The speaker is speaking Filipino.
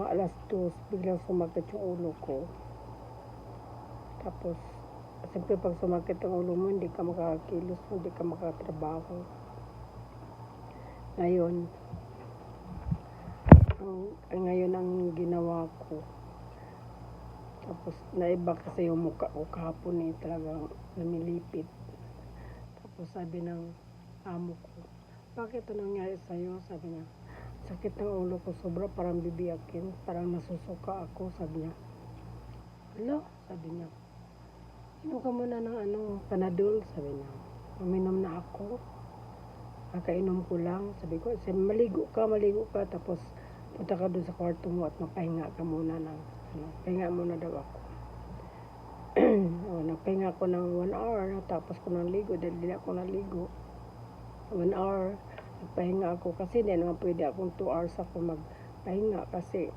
mga alas 2, biglang sumakit yung ulo ko. Tapos, siyempre pag sumakit ang ulo mo, hindi ka makakilos, hindi ka makatrabaho. Ngayon, ngayon ang ginawa ko. Tapos, naiba kasi yung mukha ko kahapon talagang namilipit. Tapos sabi ng amo ko, bakit ito nangyari sa'yo? Sabi niya, sakit ng ulo ko sobra, parang bibiyakin, parang nasusuka ako, sabi niya. Hello? Sabi niya, inom ka muna ng Panadol, sabi niya. Uminom na ako, kakainom ko lang, sabi ko, maligo ka, tapos punta ka doon sa kwarto mo at mapahinga ka muna pahinga muna daw ako. Nagpahinga ko ng 1 hour, tapos ko nang ligo, dahil hindi ako naligo. 1 hour, nagpahinga ako kasi hindi naman pwede akong 2 hours ako magpahinga kasi